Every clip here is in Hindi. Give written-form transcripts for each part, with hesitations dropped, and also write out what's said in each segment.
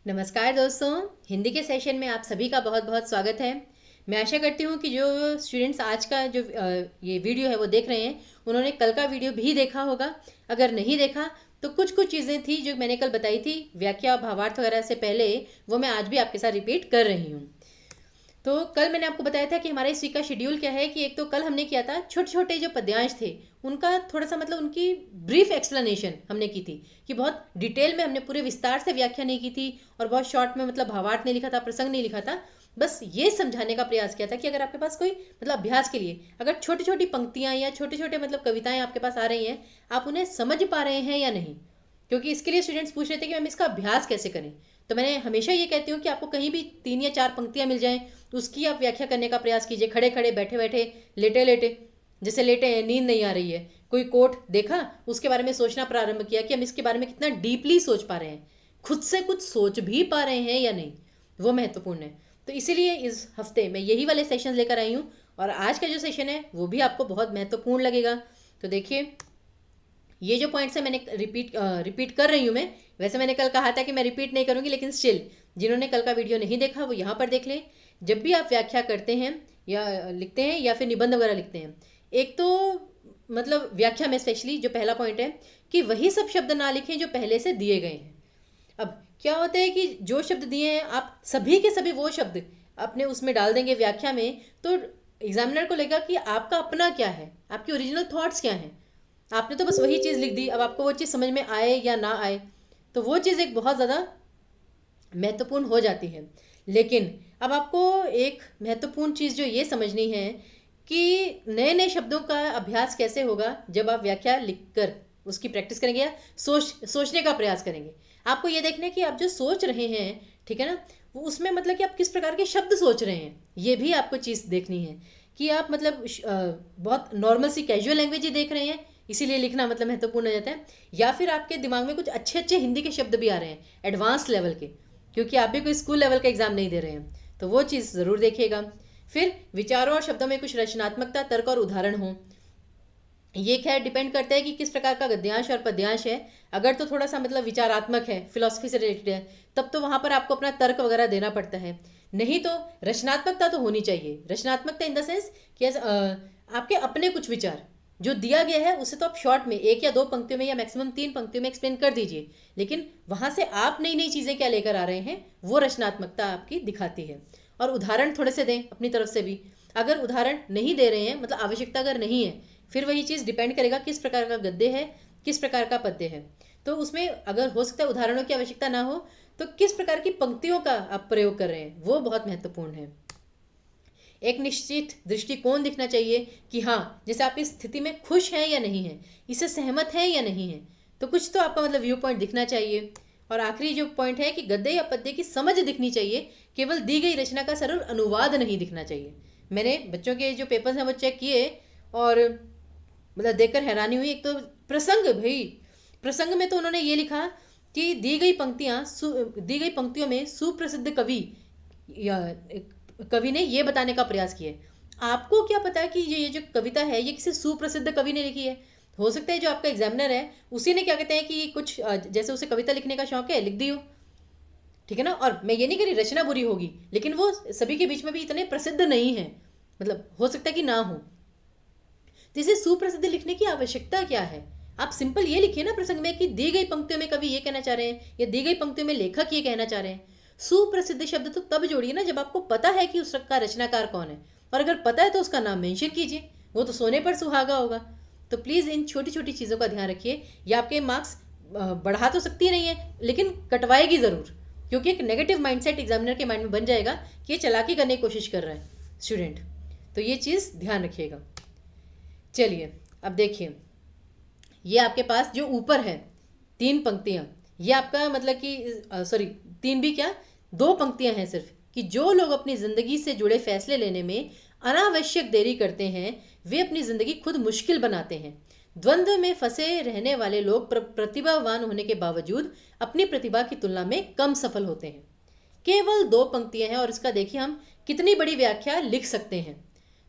नमस्कार दोस्तों, हिंदी के सेशन में आप सभी का बहुत बहुत स्वागत है। मैं आशा करती हूँ कि जो स्टूडेंट्स आज का जो ये वीडियो है वो देख रहे हैं, उन्होंने कल का वीडियो भी देखा होगा। अगर नहीं देखा तो कुछ कुछ चीज़ें थी जो मैंने कल बताई थी व्याख्या भावार्थ वगैरह से पहले, वो मैं आज भी आपके साथ रिपीट कर रही हूँ। तो कल मैंने आपको बताया था कि हमारे इस वीक का शेड्यूल क्या है, कि एक तो कल हमने किया था छोटे छोटे जो पद्यांश थे उनका थोड़ा सा मतलब उनकी ब्रीफ एक्सप्लेनेशन हमने की थी, कि बहुत डिटेल में हमने पूरे विस्तार से व्याख्या नहीं की थी और बहुत शॉर्ट में मतलब भावार्थ नहीं लिखा था, प्रसंग नहीं लिखा था। बस ये समझाने का प्रयास किया था कि अगर आपके पास कोई मतलब अभ्यास के लिए अगर छोटी छोटी पंक्तियां या छोटे छोटे मतलब कविताएं आपके पास आ रही हैं, आप उन्हें समझ पा रहे हैं या नहीं। क्योंकि इसके लिए स्टूडेंट्स पूछ रहे थे कि मैम इसका अभ्यास कैसे करें। तो मैंने हमेशा ये कहती हूँ कि आपको कहीं भी 3 या 4 पंक्तियां मिल जाएं तो उसकी आप व्याख्या करने का प्रयास कीजिए, खड़े खड़े, बैठे बैठे, लेटे लेटे। जैसे लेटे हैं, नींद नहीं आ रही है, कोई कोट देखा, उसके बारे में सोचना प्रारंभ किया कि हम इसके बारे में कितना डीपली सोच पा रहे हैं, खुद से कुछ सोच भी पा रहे हैं या नहीं, वो महत्वपूर्ण है। तो इसीलिए इस हफ्ते मैं यही वाले सेशन लेकर आई हूँ और आज का जो सेशन है वो भी आपको बहुत महत्वपूर्ण लगेगा। तो देखिए, ये जो पॉइंट्स है मैंने रिपीट कर रही हूँ मैं। वैसे मैंने कल कहा था कि मैं रिपीट नहीं करूँगी, लेकिन स्टिल जिन्होंने कल का वीडियो नहीं देखा वो यहाँ पर देख लें। जब भी आप व्याख्या करते हैं या लिखते हैं या फिर निबंध वगैरह लिखते हैं, एक तो मतलब व्याख्या में स्पेशली जो पहला पॉइंट है कि वही सब शब्द ना लिखें जो पहले से दिए गए हैं। अब क्या होता है कि जो शब्द दिए हैं आप सभी के सभी वो शब्द अपने उसमें डाल देंगे व्याख्या में, तो एग्जामिनर को लगेगा कि आपका अपना क्या है, आपके ओरिजिनल थॉट्स क्या हैं। आपने तो बस वही चीज़ लिख दी, अब आपको वो चीज़ समझ में आए या ना आए, तो वो चीज़ एक बहुत ज़्यादा महत्वपूर्ण हो जाती है। लेकिन अब आपको एक महत्वपूर्ण चीज़ जो ये समझनी है कि नए नए शब्दों का अभ्यास कैसे होगा जब आप व्याख्या लिखकर उसकी प्रैक्टिस करेंगे या सोचने का प्रयास करेंगे। आपको ये देखना है कि आप जो सोच रहे हैं, ठीक है ना, वो उसमें मतलब कि आप किस प्रकार के शब्द सोच रहे हैं, ये भी आपको चीज़ देखनी है। कि आप मतलब बहुत नॉर्मल सी कैजुअल लैंग्वेज ही देख रहे हैं, इसीलिए लिखना मतलब महत्वपूर्ण हो जाता है, या फिर आपके दिमाग में कुछ अच्छे अच्छे हिंदी के शब्द भी आ रहे हैं एडवांस लेवल के, क्योंकि आप भी कोई स्कूल लेवल का एग्जाम नहीं दे रहे हैं। तो वो चीज़ ज़रूर देखिएगा। फिर विचारों और शब्दों में कुछ रचनात्मकता, तर्क और उदाहरण हो। ये खैर डिपेंड करता है कि किस प्रकार का गद्यांश और पद्यांश है। अगर तो थोड़ा सा मतलब विचारात्मक है, फिलॉसफी से रिलेटेड है, तब तो वहाँ पर आपको अपना तर्क वगैरह देना पड़ता है। नहीं तो रचनात्मकता तो होनी चाहिए। रचनात्मकता इन द सेंस कि आपके अपने कुछ विचार जो दिया गया है उसे तो आप शॉर्ट में 1 या 2 पंक्तियों में या मैक्सिमम 3 पंक्तियों में एक्सप्लेन कर दीजिए, लेकिन वहाँ से आप नई नई चीज़ें क्या लेकर आ रहे हैं वो रचनात्मकता आपकी दिखाती है। और उदाहरण थोड़े से दें अपनी तरफ से भी। अगर उदाहरण नहीं दे रहे हैं, मतलब आवश्यकता अगर नहीं है, फिर वही चीज़ डिपेंड करेगा किस प्रकार का गद्य है, किस प्रकार का पद्य है। तो उसमें अगर हो सकता है उदाहरणों की आवश्यकता ना हो, तो किस प्रकार की पंक्तियों का आप प्रयोग कर रहे हैं वो बहुत महत्वपूर्ण है। एक निश्चित दृष्टिकोण दिखना चाहिए कि हाँ, जैसे आप इस स्थिति में खुश हैं या नहीं हैं, इससे सहमत हैं या नहीं हैं, तो कुछ तो आपका मतलब व्यू पॉइंट दिखना चाहिए। और आखिरी जो पॉइंट है कि गद्य या पद्य की समझ दिखनी चाहिए, केवल दी गई रचना का सरल अनुवाद नहीं दिखना चाहिए। मैंने बच्चों के जो पेपर्स हैं वो चेक किए और मतलब देखकर हैरानी हुई। एक तो प्रसंग, भाई प्रसंग में तो उन्होंने ये लिखा कि दी गई पंक्तियों में सुप्रसिद्ध या कवि ने ये बताने का प्रयास किया है। आपको क्या पता है कि ये जो कविता है ये किसी सुप्रसिद्ध कवि ने लिखी है। हो सकता है जो आपका एग्जामिनर है उसी ने क्या कहते हैं कि कुछ जैसे उसे कविता लिखने का शौक है, लिख दियो, ठीक है ना। और मैं ये नहीं कह रही रचना बुरी होगी, लेकिन वो सभी के बीच में भी इतने प्रसिद्ध नहीं है, मतलब हो सकता है कि ना हो। तो इसे सुप्रसिद्ध लिखने की आवश्यकता क्या है? आप सिंपल ये लिखिए ना प्रसंग में कि दी गई पंक्तियों में कवि ये कहना चाह रहे हैं या दी गई पंक्तियों में लेखक ये कहना चाह रहे हैं। सुप्रसिद्ध शब्द तो तब जोड़िए ना जब आपको पता है कि उसका रचनाकार कौन है, और अगर पता है तो उसका नाम मेंशन कीजिए, वो तो सोने पर सुहागा होगा। तो प्लीज़ इन छोटी छोटी चीज़ों का ध्यान रखिए। ये आपके मार्क्स बढ़ा तो सकती नहीं है, लेकिन कटवाएगी ज़रूर, क्योंकि एक नेगेटिव माइंडसेट एग्जामिनर के माइंड में बन जाएगा कि ये चालाकी करने की कोशिश कर रहा है स्टूडेंट। तो ये चीज़ ध्यान रखिएगा। चलिए अब देखिए, ये आपके पास जो ऊपर है 3 पंक्तियां, ये आपका मतलब कि सॉरी 3 भी क्या, 2 पंक्तियां हैं सिर्फ, कि जो लोग अपनी ज़िंदगी से जुड़े फैसले लेने में अनावश्यक देरी करते हैं वे अपनी ज़िंदगी खुद मुश्किल बनाते हैं। द्वंद्व में फंसे रहने वाले लोग प्रतिभावान होने के बावजूद अपनी प्रतिभा की तुलना में कम सफल होते हैं। केवल 2 पंक्तियां हैं और इसका देखिए हम कितनी बड़ी व्याख्या लिख सकते हैं।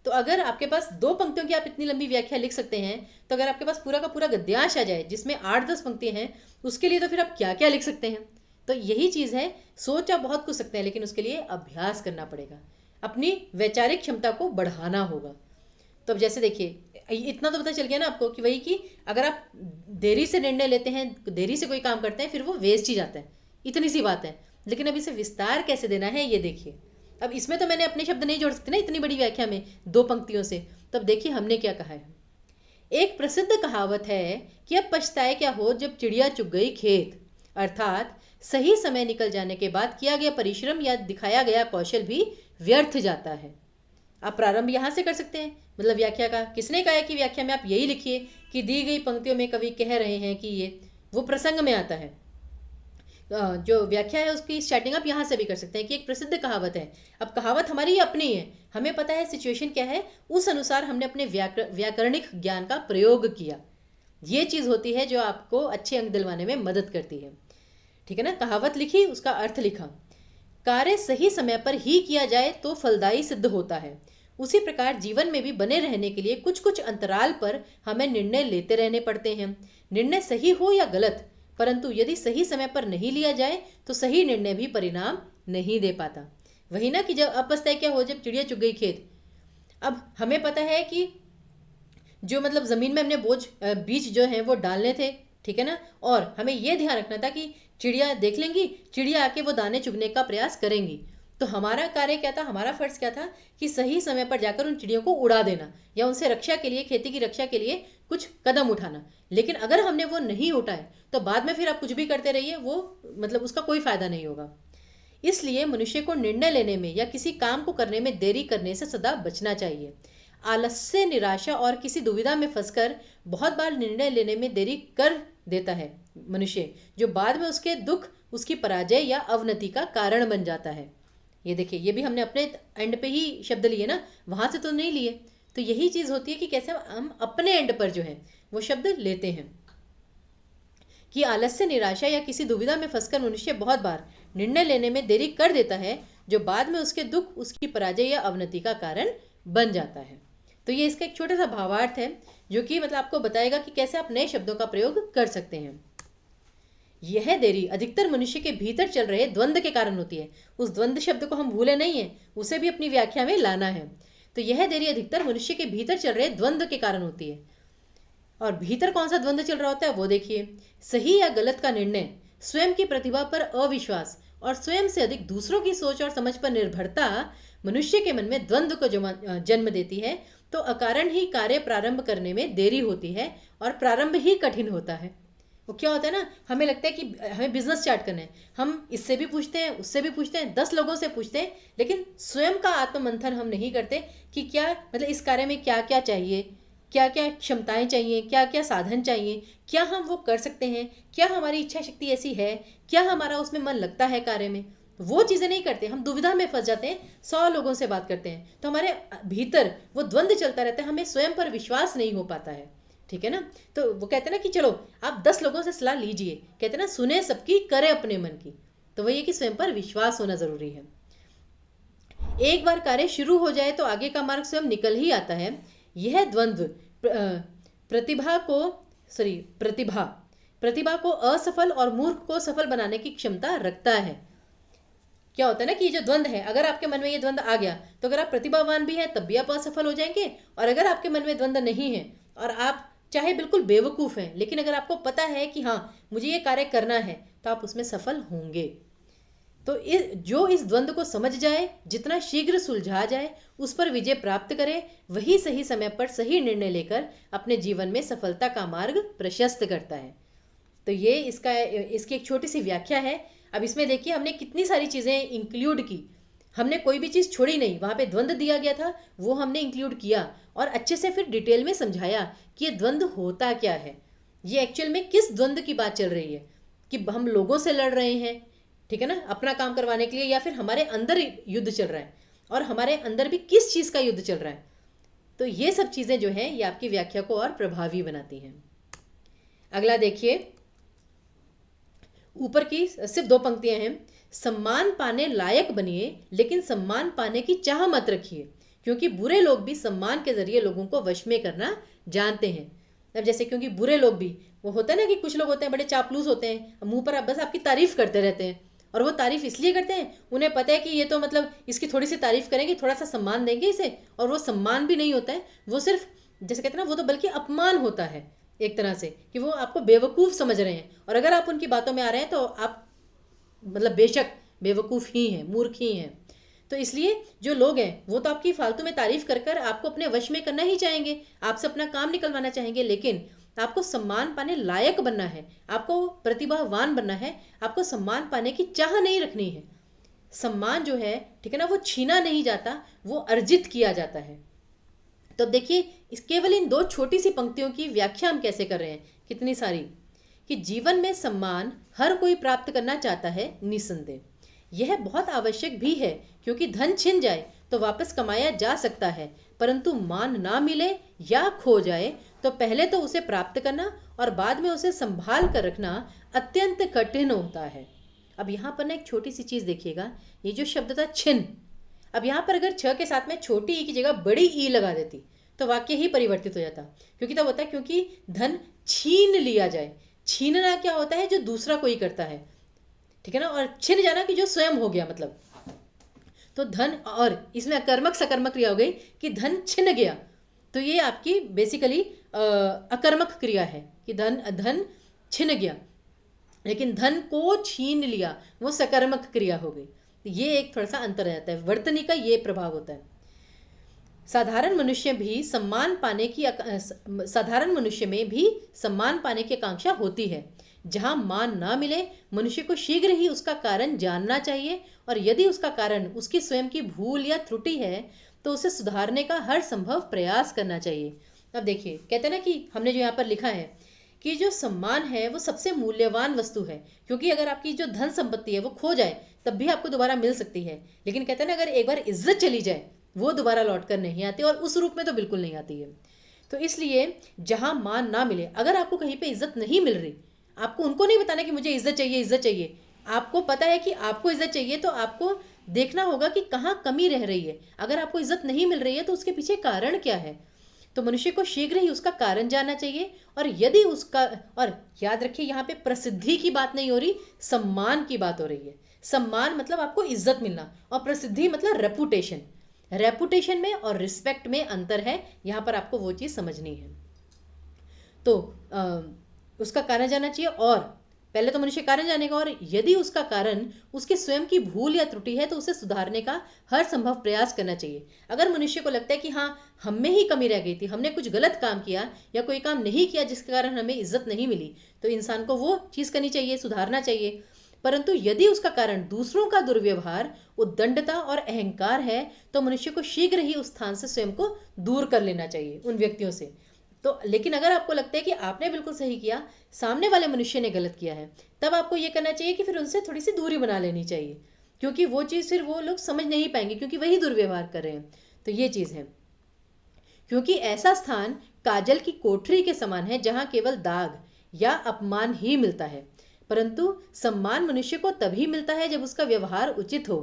तो अगर आपके पास 2 पंक्तियों की आप इतनी लंबी व्याख्या लिख सकते हैं, तो अगर आपके पास पूरा का पूरा गद्यांश आ जाए जिसमें 8-10 पंक्तियां हैं, उसके लिए तो फिर आप क्या क्या लिख सकते हैं। तो यही चीज़ है, सोच आप बहुत कुछ सकते हैं लेकिन उसके लिए अभ्यास करना पड़ेगा, अपनी वैचारिक क्षमता को बढ़ाना होगा। तो अब जैसे देखिए इतना तो पता चल गया ना आपको कि वही कि अगर आप देरी से निर्णय लेते हैं, देरी से कोई काम करते हैं, फिर वो वेस्ट ही जाता है, इतनी सी बात है। लेकिन अब इसे विस्तार कैसे देना है ये देखिए। अब इसमें तो मैंने अपने शब्द नहीं जोड़ सकते ना इतनी बड़ी व्याख्या में 2 पंक्तियों से। तब देखिए हमने क्या कहा है। एक प्रसिद्ध कहावत है कि अब पछताए क्या हो जब चिड़िया चुग गई खेत, अर्थात सही समय निकल जाने के बाद किया गया परिश्रम या दिखाया गया कौशल भी व्यर्थ जाता है। आप प्रारंभ यहाँ से कर सकते हैं, मतलब व्याख्या का। किसने कहा है कि व्याख्या में आप यही लिखिए कि दी गई पंक्तियों में कवि कह रहे हैं कि ये वो प्रसंग में आता है। जो व्याख्या है उसकी स्टार्टिंग आप यहाँ से भी कर सकते हैं कि एक प्रसिद्ध कहावत है। अब कहावत हमारी अपनी है, हमें पता है सिचुएशन क्या है, उस अनुसार हमने अपने व्याकरणिक ज्ञान का प्रयोग किया। ये चीज़ होती है जो आपको अच्छे अंक दिलवाने में मदद करती है। ठीक है ना, कहावत लिखी, उसका अर्थ लिखा। कार्य सही समय पर ही किया जाए तो फलदायी सिद्ध होता है। उसी प्रकार जीवन में भी बने रहने के लिए कुछ कुछ अंतराल पर हमें निर्णय लेते रहने पड़ते हैं। निर्णय सही हो या गलत, परंतु यदि सही समय पर नहीं लिया जाए तो सही निर्णय भी परिणाम नहीं दे पाता। वही ना कि जब अब पछताए क्या हो जब चिड़िया चुग गई खेत। अब हमें पता है कि जो मतलब ज़मीन में हमने बीज जो हैं वो डालने थे, ठीक है ना, और हमें ये ध्यान रखना था कि चिड़िया देख लेंगी, चिड़िया आके वो दाने चुगने का प्रयास करेंगी। तो हमारा कार्य क्या था, हमारा फर्ज क्या था कि सही समय पर जाकर उन चिड़ियों को उड़ा देना या उनसे रक्षा के लिए, खेती की रक्षा के लिए कुछ कदम उठाना। लेकिन अगर हमने वो नहीं उठाए तो बाद में फिर आप कुछ भी करते रहिए, वो मतलब उसका कोई फायदा नहीं होगा। इसलिए मनुष्य को निर्णय लेने में या किसी काम को करने में देरी करने से सदा बचना चाहिए। आलस्य, निराशा और किसी दुविधा में फंसकर बहुत बार निर्णय लेने में देरी कर देता है मनुष्य, जो बाद में उसके दुख, उसकी पराजय या अवनति का कारण बन जाता है। ये देखिए, ये भी हमने अपने एंड पे ही शब्द लिए ना, वहां से तो नहीं लिए। तो यही चीज होती है कि कैसे हम अपने एंड पर जो है वो शब्द लेते हैं कि आलस्य, निराशा या किसी दुविधा में फंसकर मनुष्य बहुत बार निर्णय लेने में देरी कर देता है, जो बाद में उसके दुख, उसकी पराजय या अवनति का कारण बन जाता है। तो ये इसका एक छोटा सा भावार्थ है जो कि मतलब आपको बताएगा कि कैसे आप नए शब्दों का प्रयोग कर सकते हैं। यह देरी अधिकतर मनुष्य के भीतर चल रहे द्वंद्व के कारण होती है। उस द्वंद्व शब्द को हम भूले नहीं है, उसे भी अपनी व्याख्या में लाना है। तो यह देरी अधिकतर मनुष्य के भीतर चल रहे द्वंद्व के कारण होती है। और भीतर कौन सा द्वंद्व चल रहा होता है वो देखिए। सही या गलत का निर्णय, स्वयं की प्रतिभा पर अविश्वास और स्वयं से अधिक दूसरों की सोच और समझ पर निर्भरता मनुष्य के मन में द्वंद्व को जन्म देती है। तो अकारण ही कार्य प्रारंभ करने में देरी होती है और प्रारंभ ही कठिन होता है। वो क्या होता है ना, हमें लगता है कि हमें बिजनेस स्टार्ट करना है, हम इससे भी पूछते हैं, उससे भी पूछते हैं, 10 लोगों से पूछते हैं, लेकिन स्वयं का आत्ममंथन हम नहीं करते कि क्या मतलब इस कार्य में क्या क्या चाहिए, क्या क्या क्षमताएं चाहिए, क्या क्या साधन चाहिए, क्या हम वो कर सकते हैं, क्या हमारी इच्छा शक्ति ऐसी है, क्या हमारा उसमें मन लगता है कार्य में। वो चीज़ें नहीं करते, हम दुविधा में फंस जाते हैं, 100 लोगों से बात करते हैं, तो हमारे भीतर वो द्वंद्व चलता रहता है, हमें स्वयं पर विश्वास नहीं हो पाता है। ठीक है ना, तो वो कहते हैं ना कि चलो आप 10 लोगों से सलाह लीजिए, कहते हैं ना सुने सबकी, करे अपने मन की। तो वही है कि स्वयं पर विश्वास होना जरूरी है। एक बार कार्य शुरू हो जाए तो आगे का मार्ग स्वयं निकल ही आता है। यह द्वंद्व प्रतिभा को असफल और मूर्ख को सफल बनाने की क्षमता रखता है। क्या होता है ना कि ये जो द्वंद्व है, अगर आपके मन में ये द्वंद्व आ गया तो अगर आप प्रतिभावान भी हैं तब भी आप असफल हो जाएंगे, और अगर आपके मन में द्वंद्व नहीं है और आप चाहे बिल्कुल बेवकूफ़ हैं, लेकिन अगर आपको पता है कि हाँ मुझे ये कार्य करना है, तो आप उसमें सफल होंगे। तो जो इस द्वंद्व को समझ जाए, जितना शीघ्र सुलझा जाए, उस पर विजय प्राप्त करे, वही सही समय पर सही निर्णय लेकर अपने जीवन में सफलता का मार्ग प्रशस्त करता है। तो ये इसकी एक छोटी सी व्याख्या है। अब इसमें देखिए हमने कितनी सारी चीज़ें इंक्लूड की, हमने कोई भी चीज़ छोड़ी नहीं। वहाँ पे द्वंद्व दिया गया था, वो हमने इंक्लूड किया और अच्छे से फिर डिटेल में समझाया कि ये द्वंद्व होता क्या है, ये एक्चुअल में किस द्वंद्व की बात चल रही है, कि हम लोगों से लड़ रहे हैं, ठीक है ना, अपना काम करवाने के लिए, या फिर हमारे अंदर युद्ध चल रहा है और हमारे अंदर भी किस चीज़ का युद्ध चल रहा है। तो ये सब चीज़ें जो हैं ये आपकी व्याख्या को और प्रभावी बनाती हैं। अगला देखिए, ऊपर की सिर्फ 2 पंक्तियां हैं। सम्मान पाने लायक बनिए, लेकिन सम्मान पाने की चाह मत रखिए, क्योंकि बुरे लोग भी सम्मान के जरिए लोगों को वश में करना जानते हैं। अब जैसे क्योंकि बुरे लोग भी वो होता है ना कि कुछ लोग होते हैं बड़े चापलूस होते हैं, मुंह पर बस आपकी तारीफ करते रहते हैं। और वो तारीफ इसलिए करते हैं, उन्हें पता है कि ये तो मतलब इसकी थोड़ी सी तारीफ करेंगे, थोड़ा सा सम्मान देंगे इसे, और वो सम्मान भी नहीं होता है, वो सिर्फ जैसे कहते हैं ना, वो तो बल्कि अपमान होता है एक तरह से, कि वो आपको बेवकूफ़ समझ रहे हैं। और अगर आप उनकी बातों में आ रहे हैं तो आप मतलब बेशक बेवकूफ़ ही हैं, मूर्ख ही हैं। तो इसलिए जो लोग हैं वो तो आपकी फालतू में तारीफ कर कर आपको अपने वश में करना ही चाहेंगे, आपसे अपना काम निकलवाना चाहेंगे, लेकिन आपको सम्मान पाने लायक बनना है, आपको प्रतिभावान बनना है, आपको सम्मान पाने की चाह नहीं रखनी है। सम्मान जो है, ठीक है ना, वो छीना नहीं जाता, वो अर्जित किया जाता है। तो अब देखिए, इस केवल इन दो छोटी सी पंक्तियों की व्याख्या हम कैसे कर रहे हैं, कितनी सारी, कि जीवन में सम्मान हर कोई प्राप्त करना चाहता है निसंदेह। यह बहुत आवश्यक भी है, क्योंकि धन छिन जाए तो वापस कमाया जा सकता है, परंतु मान ना मिले या खो जाए तो पहले तो उसे प्राप्त करना और बाद में उसे संभाल कर रखना अत्यंत कठिन होता है। अब यहाँ पर ना एक छोटी सी चीज़ देखिएगा, ये जो शब्द था छिन, अब यहाँ पर अगर छ के साथ में छोटी ई की जगह बड़ी ई लगा देती तो वाक्य ही परिवर्तित हो जाता। क्योंकि तब होता है क्योंकि धन छीन लिया जाए। छीनना क्या होता है, जो दूसरा कोई करता है, ठीक है ना, और छिन जाना कि जो स्वयं हो गया, मतलब तो धन, और इसमें अकर्मक सकर्मक क्रिया हो गई कि धन छिन गया, तो ये आपकी बेसिकली अकर्मक क्रिया है कि धन धन छिन गया, लेकिन धन को छीन लिया वो सकर्मक क्रिया हो गई। ये एक थोड़ा सा अंतर आ जाता है, वर्तनी का ये प्रभाव होता है। साधारण मनुष्य में भी सम्मान पाने की आकांक्षा होती है। जहां मान ना मिले, मनुष्य को शीघ्र ही उसका कारण जानना चाहिए, और यदि उसका कारण उसकी स्वयं की भूल या त्रुटि है तो उसे सुधारने का हर संभव प्रयास करना चाहिए। अब देखिए, कहते हैं ना कि हमने जो यहाँ पर लिखा है कि जो सम्मान है वो सबसे मूल्यवान वस्तु है, क्योंकि अगर आपकी जो धन संपत्ति है वो खो जाए तब भी आपको दोबारा मिल सकती है, लेकिन कहते हैं ना, अगर एक बार इज्जत चली जाए वो दोबारा लौट कर नहीं आती, और उस रूप में तो बिल्कुल नहीं आती है। तो इसलिए जहां मान ना मिले, अगर आपको कहीं पे इज्जत नहीं मिल रही, आपको उनको नहीं बताना कि मुझे इज्जत चाहिए, इज्जत चाहिए। आपको पता है कि आपको इज्जत चाहिए, तो आपको देखना होगा कि कहाँ कमी रह रही है। अगर आपको इज्जत नहीं मिल रही है तो उसके पीछे कारण क्या है, तो मनुष्य को शीघ्र ही उसका कारण जानना चाहिए। और यदि उसका, और याद रखिए यहाँ पे प्रसिद्धि की बात नहीं हो रही, सम्मान की बात हो रही है। सम्मान मतलब आपको इज्जत मिलना, और प्रसिद्धि मतलब रेपुटेशन। रेपुटेशन में और रिस्पेक्ट में अंतर है, यहाँ पर आपको वो चीज़ समझनी है। तो उसका कारण जानना चाहिए, और पहले तो मनुष्य कारण जानेगा, और यदि उसका कारण उसके स्वयं की भूल या त्रुटि है तो उसे सुधारने का हर संभव प्रयास करना चाहिए। अगर मनुष्य को लगता है कि हाँ, हम में ही कमी रह गई थी, हमने कुछ गलत काम किया या कोई काम नहीं किया जिसके कारण हमें इज्जत नहीं मिली, तो इंसान को वो चीज़ करनी चाहिए, सुधारना चाहिए। परंतु यदि उसका कारण दूसरों का दुर्व्यवहार, उद्दंडता और अहंकार है, तो मनुष्य को शीघ्र ही उस स्थान से स्वयं को दूर कर लेना चाहिए, उन व्यक्तियों से। तो लेकिन अगर आपको लगता है कि आपने बिल्कुल सही किया, सामने वाले मनुष्य ने गलत किया है, तब आपको ये करना चाहिए कि फिर उनसे थोड़ी सी दूरी बना लेनी चाहिए, क्योंकि वो चीज़ फिर वो लोग समझ नहीं पाएंगे, क्योंकि वही दुर्व्यवहार कर रहे हैं। तो ये चीज़ है, क्योंकि ऐसा स्थान काजल की कोठरी के समान है, जहाँ केवल दाग या अपमान ही मिलता है। परंतु सम्मान मनुष्य को तभी मिलता है जब उसका व्यवहार उचित हो,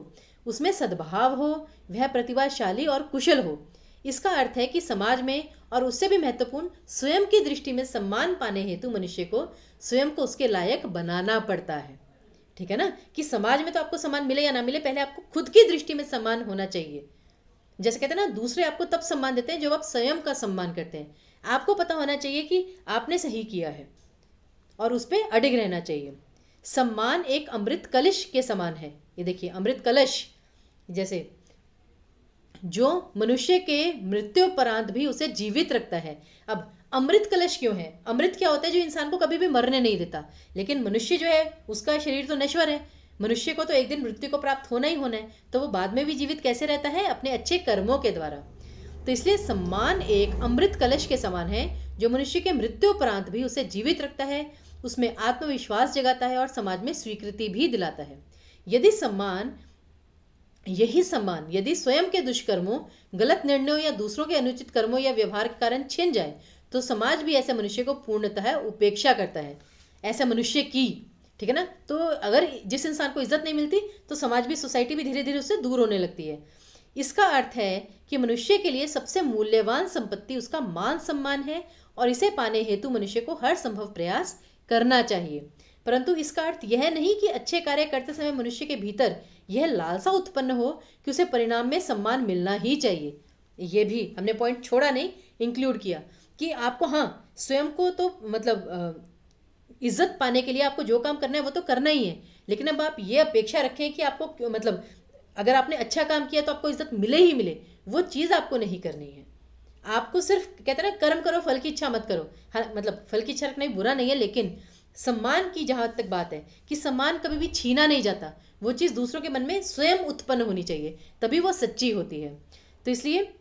उसमें सद्भाव हो, वह प्रतिभाशाली और कुशल हो। इसका अर्थ है कि समाज में, और उससे भी महत्वपूर्ण स्वयं की दृष्टि में, सम्मान पाने हेतु मनुष्य को स्वयं को उसके लायक बनाना पड़ता है। ठीक है ना, कि समाज में तो आपको सम्मान मिले या ना मिले, पहले आपको खुद की दृष्टि में सम्मान होना चाहिए। जैसे कहते हैं ना, दूसरे आपको तब सम्मान देते हैं जब आप स्वयं का सम्मान करते हैं। आपको पता होना चाहिए कि आपने सही किया है, और उस पर अडिग रहना चाहिए। सम्मान एक अमृत कलश के समान है। ये देखिए, अमृत कलश जैसे जो मनुष्य के मृत्युपरांत भी उसे जीवित रखता है। अब अमृत कलश क्यों है? अमृत क्या होता है? जो इंसान को कभी भी मरने नहीं देता। लेकिन मनुष्य जो है, उसका शरीर तो नश्वर है, मनुष्य को तो एक दिन मृत्यु को प्राप्त होना ही होना है, तो वो बाद में भी जीवित कैसे रहता है? अपने अच्छे कर्मों के द्वारा। तो इसलिए सम्मान एक अमृत कलश के समान है, जो मनुष्य के मृत्युपरांत भी उसे जीवित रखता है, उसमें आत्मविश्वास जगाता है और समाज में स्वीकृति भी दिलाता है। यही सम्मान यदि स्वयं के दुष्कर्मों, गलत निर्णयों या दूसरों के अनुचित कर्मों या व्यवहार के कारण छिन जाए, तो समाज भी ऐसे मनुष्य को पूर्णतः उपेक्षा करता है, ऐसे मनुष्य की। ठीक है ना? तो अगर जिस इंसान को इज्जत नहीं मिलती, तो समाज भी, सोसाइटी भी धीरे धीरे उससे दूर होने लगती है। इसका अर्थ है कि मनुष्य के लिए सबसे मूल्यवान संपत्ति उसका मान सम्मान है और इसे पाने हेतु मनुष्य को हर संभव प्रयास करना चाहिए। परंतु इसका अर्थ यह नहीं कि अच्छे कार्य करते समय मनुष्य के भीतर यह लालसा उत्पन्न हो कि उसे परिणाम में सम्मान मिलना ही चाहिए। ये भी हमने पॉइंट छोड़ा नहीं, इंक्लूड किया कि आपको हाँ स्वयं को तो मतलब इज्जत पाने के लिए आपको जो काम करना है वो तो करना ही है, लेकिन अब आप ये अपेक्षा रखें कि आपको मतलब अगर आपने अच्छा काम किया तो आपको इज्जत मिले ही मिले, वो चीज़ आपको नहीं करनी है। आपको सिर्फ कहते हैं ना कर्म करो फल की इच्छा मत करो। हाँ मतलब फल की इच्छा रखना ही बुरा नहीं है, लेकिन सम्मान की जहाँ तक बात है कि सम्मान कभी भी छीना नहीं जाता, वो चीज़ दूसरों के मन में स्वयं उत्पन्न होनी चाहिए, तभी वो सच्ची होती है। तो इसलिए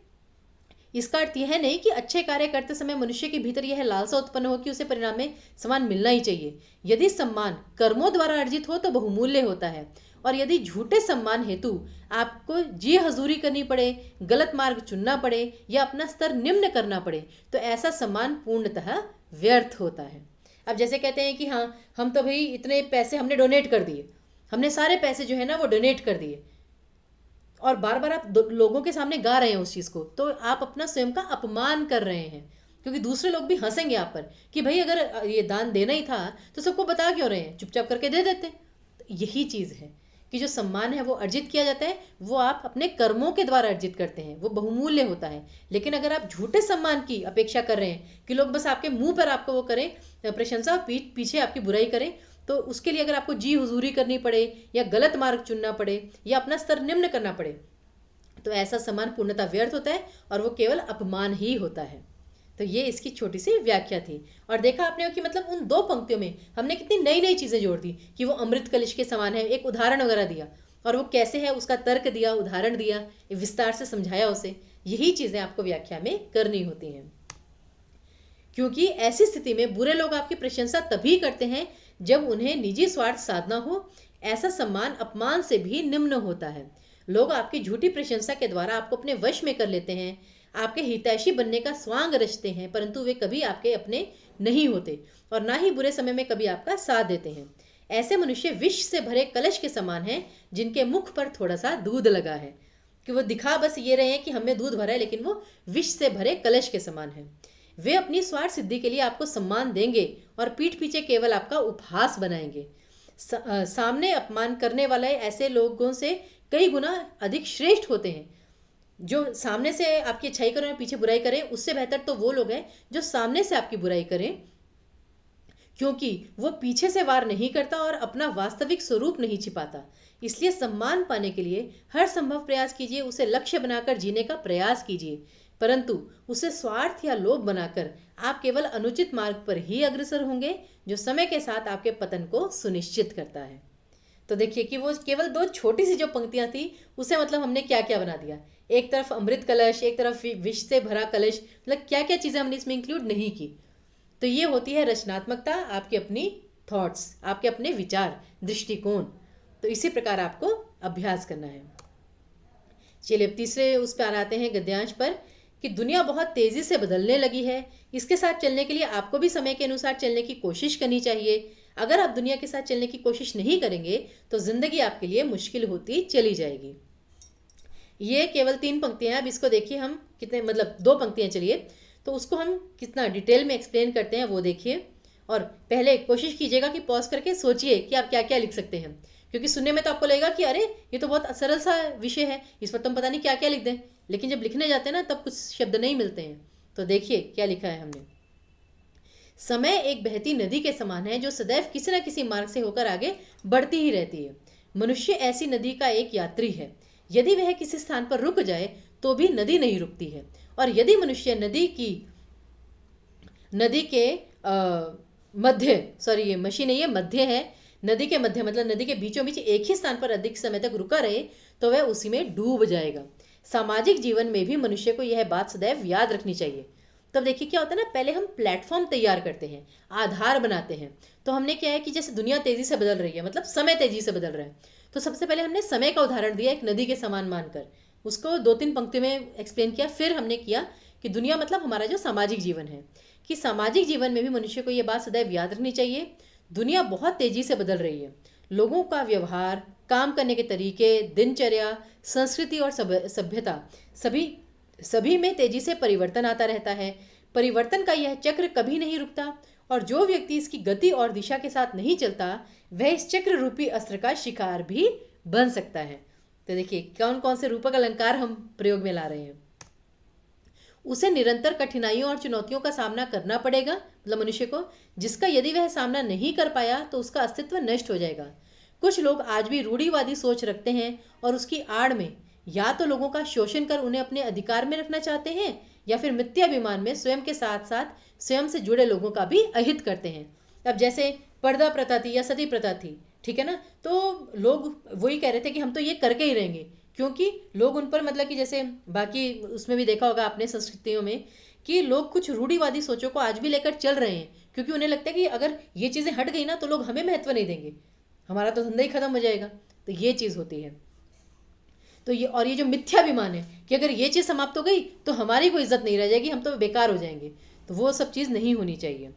इसका अर्थ यह नहीं कि अच्छे कार्य करते समय मनुष्य के भीतर यह लालसा उत्पन्न हो कि उसे परिणाम में सम्मान मिलना ही चाहिए। यदि सम्मान कर्मों द्वारा अर्जित हो तो बहुमूल्य होता है, और यदि झूठे सम्मान हेतु आपको जी हजूरी करनी पड़े, गलत मार्ग चुनना पड़े या अपना स्तर निम्न करना पड़े, तो ऐसा सम्मान पूर्णतः व्यर्थ होता है। अब जैसे कहते हैं कि हाँ हम तो भाई इतने पैसे हमने डोनेट कर दिए, हमने सारे पैसे जो है ना वो डोनेट कर दिए, और बार बार आप लोगों के सामने गा रहे हैं उस चीज़ को, तो आप अपना स्वयं का अपमान कर रहे हैं, क्योंकि दूसरे लोग भी हंसेंगे आप पर कि भाई अगर ये दान देना ही था तो सबको बता क्यों रहे हैं, चुपचाप करके दे देते। तो यही चीज़ है कि जो सम्मान है वो अर्जित किया जाता है, वो आप अपने कर्मों के द्वारा अर्जित करते हैं, वो बहुमूल्य होता है। लेकिन अगर आप झूठे सम्मान की अपेक्षा कर रहे हैं कि लोग बस आपके मुंह पर आपको वो करें प्रशंसा, पीछे आपकी बुराई करें, तो उसके लिए अगर आपको जी हुजूरी करनी पड़े या गलत मार्ग चुनना पड़े या अपना स्तर निम्न करना पड़े, तो ऐसा सम्मान पूर्णतः व्यर्थ होता है और वो केवल अपमान ही होता है। तो ये इसकी छोटी सी व्याख्या थी। और देखा आपने कि मतलब उन दो पंक्तियों में हमने कितनी नई नई चीज़ें जोड़ दी कि वो अमृत कलश के समान है, एक उदाहरण वगैरह दिया और वो कैसे है उसका तर्क दिया, उदाहरण दिया, विस्तार से समझाया उसे। यही चीज़ें आपको व्याख्या में करनी होती हैं, क्योंकि ऐसी स्थिति में बुरे लोग आपकी प्रशंसा तभी करते हैं जब उन्हें निजी स्वार्थ साधना हो। ऐसा सम्मान अपमान से भी निम्न होता है। लोग आपकी झूठी प्रशंसा के द्वारा आपको अपने वश में कर लेते हैं, आपके हितैषी बनने का स्वांग रचते हैं, परंतु वे कभी आपके अपने नहीं होते और ना ही बुरे समय में कभी आपका साथ देते हैं। ऐसे मनुष्य विष से भरे कलश के समान हैं, जिनके मुख पर थोड़ा सा दूध लगा है, कि वो दिखा बस ये रहे हैं कि हमें दूध भरा है, लेकिन वो विष से भरे कलश के समान है। वे अपनी स्वार्थ सिद्धि के लिए आपको सम्मान देंगे और पीठ पीछे केवल आपका उपहास बनाएंगे। सामने अपमान करने वाले ऐसे लोगों से कई गुना अधिक श्रेष्ठ होते हैं। जो सामने से आपकी अच्छाई करें और पीछे बुराई करें, उससे बेहतर तो वो लोग हैं जो सामने से आपकी बुराई करें, क्योंकि वो पीछे से वार नहीं करता और अपना वास्तविक स्वरूप नहीं छिपाता। इसलिए सम्मान पाने के लिए हर संभव प्रयास कीजिए, उसे लक्ष्य बनाकर जीने का प्रयास कीजिए, परंतु उसे स्वार्थ या लोभ बनाकर आप केवल अनुचित मार्ग पर ही अग्रसर होंगे, जो समय के साथ आपके पतन को सुनिश्चित करता है। तो देखिए कि वो केवल दो छोटी सी जो पंक्तियां थी, उसे मतलब हमने क्या क्या बना दिया। एक तरफ अमृत कलश, एक तरफ विष से भरा कलश, मतलब क्या क्या चीज़ें हमने इसमें इंक्लूड नहीं की। तो ये होती है रचनात्मकता, आपकी अपनी थॉट्स, आपके अपने विचार, दृष्टिकोण। तो इसी प्रकार आपको अभ्यास करना है। चलिए अब तीसरे उस पर आते हैं गद्यांश पर, कि दुनिया बहुत तेज़ी से बदलने लगी है, इसके साथ चलने के लिए आपको भी समय के अनुसार चलने की कोशिश करनी चाहिए। अगर आप दुनिया के साथ चलने की कोशिश नहीं करेंगे तो ज़िंदगी आपके लिए मुश्किल होती चली जाएगी। ये केवल 3 पंक्तियां हैं। अब इसको देखिए हम कितने, मतलब 2 पंक्तियां, चलिए तो उसको हम कितना डिटेल में एक्सप्लेन करते हैं वो देखिए। और पहले कोशिश कीजिएगा कि पॉज करके सोचिए कि आप क्या क्या लिख सकते हैं, क्योंकि सुनने में तो आपको लगेगा कि अरे ये तो बहुत सरल सा विषय है, इस पर तुम पता नहीं क्या क्या लिख दें, लेकिन जब लिखने जाते हैं ना तब कुछ शब्द नहीं मिलते हैं। तो देखिए क्या लिखा है हमने। समय एक बहती नदी के समान है जो सदैव किसी न किसी मार्ग से होकर आगे बढ़ती ही रहती है। मनुष्य ऐसी नदी का एक यात्री है। यदि वह किसी स्थान पर रुक जाए तो भी नदी नहीं रुकती है, और यदि मनुष्य नदी के मध्य, सॉरी ये मशी नहीं है, मध्य है, नदी के मध्य मतलब नदी के बीचों बीच एक ही स्थान पर अधिक समय तक रुका रहे तो वह उसी में डूब जाएगा। सामाजिक जीवन में भी मनुष्य को यह बात सदैव याद रखनी चाहिए। तब देखिए क्या होता है ना, पहले हम प्लेटफॉर्म तैयार करते हैं, आधार बनाते हैं। तो हमने क्या है कि जैसे दुनिया तेजी से बदल रही है, मतलब समय तेजी से बदल रहा है, तो सबसे पहले हमने समय का उदाहरण दिया एक नदी के समान मानकर, उसको 2-3 पंक्ति में एक्सप्लेन किया। फिर हमने किया कि दुनिया मतलब हमारा जो सामाजिक जीवन है, कि सामाजिक जीवन में भी मनुष्य को ये बात सदैव याद रखनी चाहिए। दुनिया बहुत तेजी से बदल रही है, लोगों का व्यवहार, काम करने के तरीके, दिनचर्या, संस्कृति और सभ्यता सभी में तेजी से परिवर्तन आता रहता है। परिवर्तन का यह चक्र कभी नहीं रुकता और जो व्यक्ति इसकी गति और दिशा के साथ नहीं चलता वह इस चक्र रूपी अस्त्र का शिकार भी बन सकता है। तो देखिए कौन कौन से रूपक अलंकार हम प्रयोग में ला रहे हैं। उसे निरंतर कठिनाइयों और चुनौतियों का सामना करना पड़ेगा, मतलब मनुष्य को, जिसका यदि वह सामना नहीं कर पाया तो उसका अस्तित्व नष्ट हो जाएगा। कुछ लोग आज भी रूढ़िवादी सोच रखते हैं और उसकी आड़ में या तो लोगों का शोषण कर उन्हें अपने अधिकार में रखना चाहते हैं या फिर मिथ्याभिमान में स्वयं के साथ साथ स्वयं से जुड़े लोगों का भी अहित करते हैं। अब जैसे पर्दा प्रथा थी या सती प्रथा थी, ठीक है ना, तो लोग वही कह रहे थे कि हम तो ये करके ही रहेंगे, क्योंकि लोग उन पर, मतलब कि जैसे बाकी उसमें भी देखा होगा आपने संस्कृतियों में कि लोग कुछ रूढ़िवादी सोचों को आज भी लेकर चल रहे हैं, क्योंकि उन्हें लगता है कि अगर ये चीज़ें हट गई ना तो लोग हमें महत्व नहीं देंगे, हमारा तो धंधा ही खत्म हो जाएगा। तो ये चीज़ होती है। तो ये जो मिथ्याभिमान है कि अगर ये चीज़ समाप्त हो गई तो हमारी कोई इज्जत नहीं रह जाएगी, हम तो बेकार हो जाएंगे, तो वो सब चीज़ नहीं होनी चाहिए।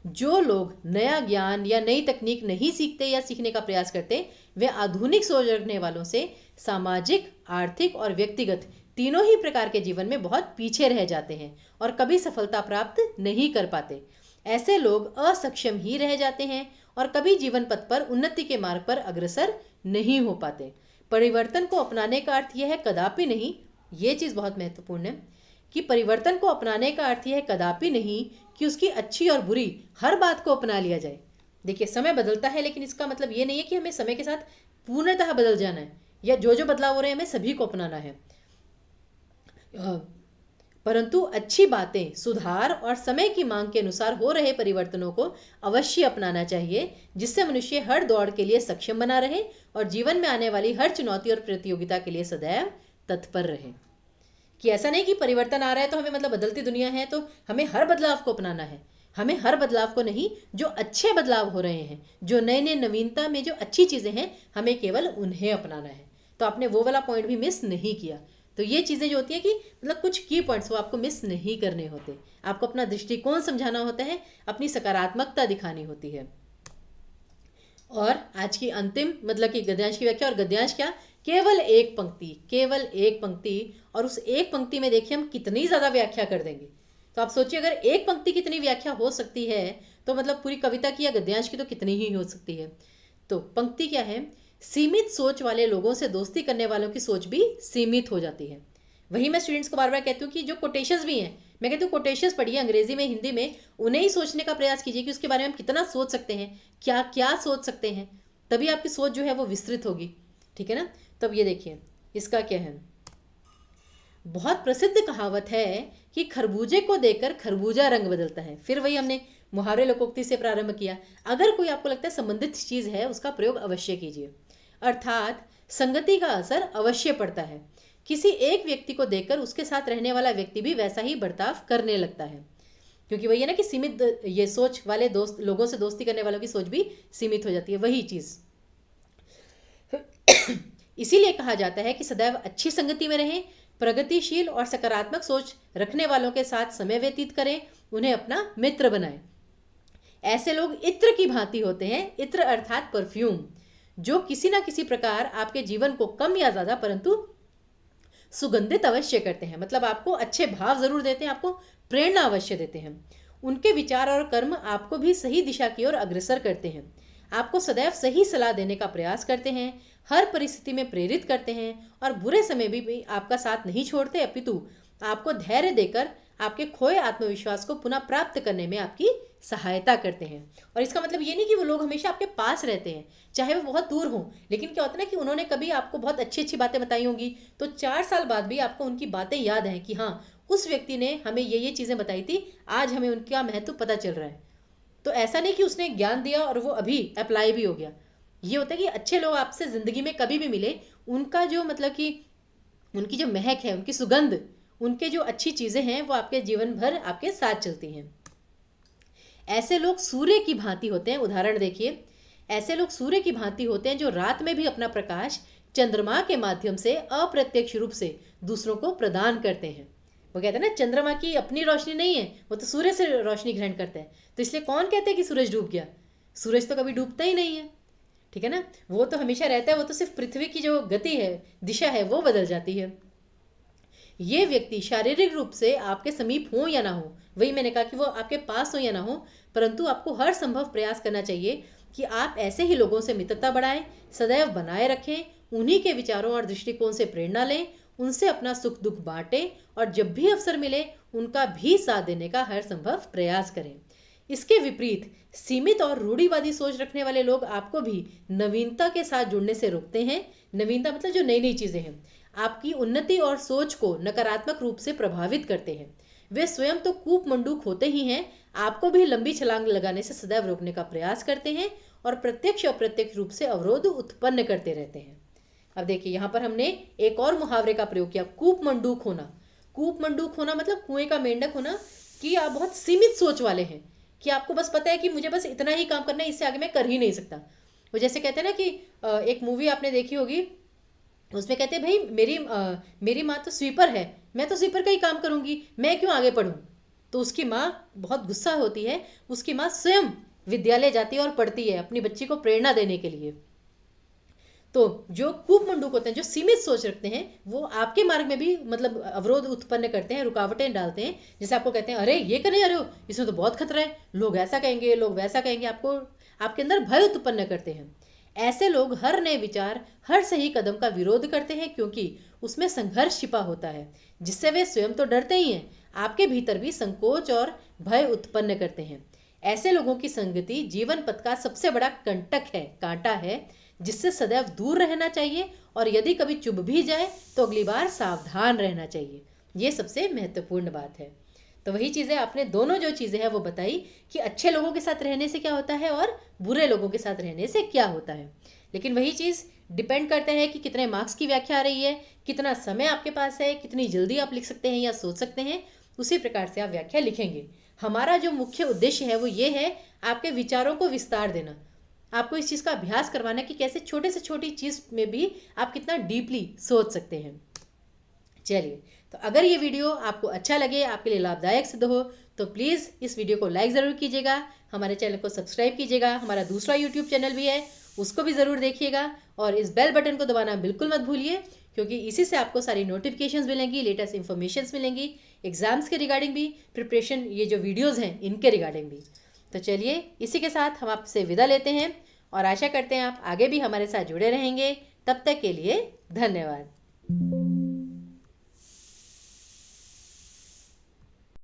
जो लोग नया ज्ञान या नई तकनीक नहीं सीखते या सीखने का प्रयास करते वे आधुनिक सोच रखने वालों से सामाजिक, आर्थिक और व्यक्तिगत तीनों ही प्रकार के जीवन में बहुत पीछे रह जाते हैं और कभी सफलता प्राप्त नहीं कर पाते। ऐसे लोग असक्षम ही रह जाते हैं और कभी जीवन पथ पर उन्नति के मार्ग पर अग्रसर नहीं हो पाते। परिवर्तन को अपनाने का अर्थ यह है कदापि नहीं, ये चीज़ बहुत महत्वपूर्ण है कि परिवर्तन को अपनाने का अर्थ यह है कदापि नहीं कि उसकी अच्छी और बुरी हर बात को अपना लिया जाए। देखिए समय बदलता है, लेकिन इसका मतलब ये नहीं है कि हमें समय के साथ पूर्णतः बदल जाना है या जो बदलाव हो रहे हैं हमें सभी को अपनाना है, परंतु अच्छी बातें, सुधार और समय की मांग के अनुसार हो रहे परिवर्तनों को अवश्य अपनाना चाहिए, जिससे मनुष्य हर दौड़ के लिए सक्षम बना रहे और जीवन में आने वाली हर चुनौती और प्रतियोगिता के लिए सदैव तत्पर रहे। कि ऐसा नहीं कि परिवर्तन आ रहा है तो हमें, मतलब बदलती दुनिया है तो हमें हर बदलाव को अपनाना है, हमें हर बदलाव को नहीं, जो अच्छे बदलाव हो रहे हैं, जो नए नए नवीनता में जो अच्छी चीज़ें हैं, हमें केवल उन्हें अपनाना है। तो आपने वो वाला पॉइंट भी मिस नहीं किया। तो ये चीज़ें जो होती हैं कि मतलब कुछ की पॉइंट्स वो आपको मिस नहीं करने होते, आपको अपना दृष्टिकोण समझाना होता है, अपनी सकारात्मकता दिखानी होती है। और आज की अंतिम, मतलब कि गद्यांश की व्याख्या, और गद्यांश क्या, केवल एक पंक्ति, और उस एक पंक्ति में देखिए हम कितनी ज़्यादा व्याख्या कर देंगे। तो आप सोचिए अगर एक पंक्ति कितनी व्याख्या हो सकती है तो मतलब पूरी कविता की या गद्यांश की तो कितनी ही हो सकती है। तो पंक्ति क्या है, सीमित सोच वाले लोगों से दोस्ती करने वालों की सोच भी सीमित हो जाती है। वही मैं स्टूडेंट्स को बार बार कहती हूँ कि जो कोटेशंस भी हैं, मैं कहती हूँ कोटेशंस पढ़िए अंग्रेजी में, हिंदी में, उन्हें ही सोचने का प्रयास कीजिए कि उसके बारे में हम कितना सोच सकते हैं, क्या क्या सोच सकते हैं, तभी आपकी सोच जो है वो विस्तृत होगी, ठीक है ना। तब ये देखिए इसका क्या है, बहुत प्रसिद्ध कहावत है कि खरबूजे को देखकर खरबूजा रंग बदलता है। फिर वही हमने मुहावरे लोकोक्ति से प्रारंभ किया। अगर कोई आपको लगता है संबंधित चीज़ है उसका प्रयोग अवश्य कीजिए, अर्थात संगति का असर अवश्य पड़ता है। किसी एक व्यक्ति को देखकर उसके साथ रहने वाला व्यक्ति भी वैसा ही बर्ताव करने लगता है, क्योंकि वही है ना कि सीमित ये सोच वाले लोगों से दोस्ती करने वालों की सोच भी सीमित हो जाती है, वही चीज़। इसीलिए कहा जाता है कि सदैव अच्छी संगति में रहें, प्रगतिशील और सकारात्मक सोच रखने वालों के साथ समय व्यतीत करें, उन्हें अपना मित्र बनाएं। ऐसे लोग इत्र की भांति होते हैं, इत्र अर्थात परफ्यूम, जो किसी ना किसी प्रकार आपके जीवन को कम या ज़्यादा परंतु सुगंधित अवश्य करते हैं। मतलब आपको अच्छे भाव जरूर देते हैं, आपको प्रेरणा अवश्य देते हैं। उनके विचार और कर्म आपको भी सही दिशा की ओर अग्रसर करते हैं, आपको सदैव सही सलाह देने का प्रयास करते हैं, हर परिस्थिति में प्रेरित करते हैं और बुरे समय भी आपका साथ नहीं छोड़ते, अपितु आपको धैर्य देकर आपके खोए आत्मविश्वास को पुनः प्राप्त करने में आपकी सहायता करते हैं। और इसका मतलब ये नहीं कि वो लोग हमेशा आपके पास रहते हैं, चाहे वो बहुत दूर हों, लेकिन क्या होता है ना कि उन्होंने कभी आपको बहुत अच्छी अच्छी बातें बताई होंगी, तो 4 साल बाद भी आपको उनकी बातें याद हैं कि हाँ उस व्यक्ति ने हमें ये चीज़ें बताई थी, आज हमें उनका महत्व पता चल रहा है। तो ऐसा नहीं कि उसने ज्ञान दिया और वो अभी अप्लाई भी हो गया। ये होता है कि अच्छे लोग आपसे ज़िंदगी में कभी भी मिले, उनका जो मतलब कि उनकी जो महक है, उनकी सुगंध, उनके जो अच्छी चीज़ें हैं वो आपके जीवन भर आपके साथ चलती हैं। ऐसे लोग सूर्य की भांति होते हैं, उदाहरण देखिए, ऐसे लोग सूर्य की भांति होते हैं जो रात में भी अपना प्रकाश चंद्रमा के माध्यम से अप्रत्यक्ष रूप से दूसरों को प्रदान करते हैं। वो कहते हैं ना चंद्रमा की अपनी रोशनी नहीं है, वो तो सूर्य से रोशनी ग्रहण करते हैं। तो इसलिए कौन कहते हैं कि सूरज डूब गया, सूरज तो कभी डूबता ही नहीं है। ठीक है ना। वो तो हमेशा रहता है, वो तो सिर्फ पृथ्वी की जो गति है, दिशा है, वो बदल जाती है। ये व्यक्ति शारीरिक रूप से आपके समीप हो या ना हो, वही मैंने कहा कि वो आपके पास हो या ना हो, परंतु आपको हर संभव प्रयास करना चाहिए कि आप ऐसे ही लोगों से मित्रता बढ़ाएं, सदैव बनाए रखें, उन्हीं के विचारों और दृष्टिकोण से प्रेरणा लें, उनसे अपना सुख दुख बांटें और जब भी अवसर मिले उनका भी साथ देने का हर संभव प्रयास करें। इसके विपरीत सीमित और रूढ़िवादी सोच रखने वाले लोग आपको भी नवीनता के साथ जुड़ने से रोकते हैं। नवीनता मतलब जो नई नई चीजें हैं, आपकी उन्नति और सोच को नकारात्मक रूप से प्रभावित करते हैं। वे स्वयं तो कूप मंडूक होते ही हैं, आपको भी लंबी छलांग लगाने से सदैव रोकने का प्रयास करते हैं और प्रत्यक्ष अप्रत्यक्ष रूप से अवरोध उत्पन्न करते रहते हैं। अब देखिए यहाँ पर हमने एक और मुहावरे का प्रयोग किया, कूप मंडूक होना। कूप मंडूक होना मतलब कुएं का मेंढक होना, कि आप बहुत सीमित सोच वाले हैं, कि आपको बस पता है कि मुझे बस इतना ही काम करना है, इससे आगे मैं कर ही नहीं सकता। वो जैसे कहते हैं ना कि एक मूवी आपने देखी होगी, उसमें कहते हैं भाई मेरी माँ तो स्वीपर है, मैं तो स्वीपर का ही काम करूंगी, मैं क्यों आगे पढ़ूं। तो उसकी माँ बहुत गुस्सा होती है, उसकी माँ स्वयं विद्यालय जाती है और पढ़ती है अपनी बच्ची को प्रेरणा देने के लिए। तो जो कूप मंडूक होते हैं, जो सीमित सोच रखते हैं, वो आपके मार्ग में भी मतलब अवरोध उत्पन्न करते हैं, रुकावटें डालते हैं। जैसे आपको कहते हैं अरे ये करने जा रहे हो, इसमें तो बहुत खतरा है, लोग ऐसा कहेंगे, लोग वैसा कहेंगे, आपको आपके अंदर भय उत्पन्न करते हैं। ऐसे लोग हर नए विचार, हर सही कदम का विरोध करते हैं, क्योंकि उसमें संघर्ष छिपा होता है, जिससे वे स्वयं तो डरते ही हैं, आपके भीतर भी संकोच और भय उत्पन्न करते हैं। ऐसे लोगों की संगति जीवन पथ का सबसे बड़ा कंटक है, कांटा है, जिससे सदैव दूर रहना चाहिए, और यदि कभी चुभ भी जाए तो अगली बार सावधान रहना चाहिए। ये सबसे महत्वपूर्ण बात है। तो वही चीज़ें आपने दोनों जो चीज़ें हैं वो बताई कि अच्छे लोगों के साथ रहने से क्या होता है और बुरे लोगों के साथ रहने से क्या होता है। लेकिन वही चीज़ डिपेंड करता है कि कितने मार्क्स की व्याख्या आ रही है, कितना समय आपके पास है, कितनी जल्दी आप लिख सकते हैं या सोच सकते हैं, उसी प्रकार से आप व्याख्या लिखेंगे। हमारा जो मुख्य उद्देश्य है वो ये है आपके विचारों को विस्तार देना, आपको इस चीज़ का अभ्यास करवाना कि कैसे छोटे से छोटी चीज़ में भी आप कितना डीपली सोच सकते हैं। चलिए, तो अगर ये वीडियो आपको अच्छा लगे, आपके लिए लाभदायक सिद्ध हो, तो प्लीज़ इस वीडियो को लाइक ज़रूर कीजिएगा, हमारे चैनल को सब्सक्राइब कीजिएगा, हमारा दूसरा यूट्यूब चैनल भी है उसको भी ज़रूर देखिएगा, और इस बेल बटन को दबाना बिल्कुल मत भूलिए, क्योंकि इसी से आपको सारी नोटिफिकेशंस मिलेंगी, लेटेस्ट इन्फॉर्मेशंस मिलेंगी, एग्जाम्स के रिगार्डिंग भी, प्रिपरेशन ये जो वीडियोज़ हैं इनके रिगार्डिंग भी। तो चलिए, इसी के साथ हम आपसे विदा लेते हैं और आशा करते हैं आप आगे भी हमारे साथ जुड़े रहेंगे। तब तक के लिए धन्यवाद।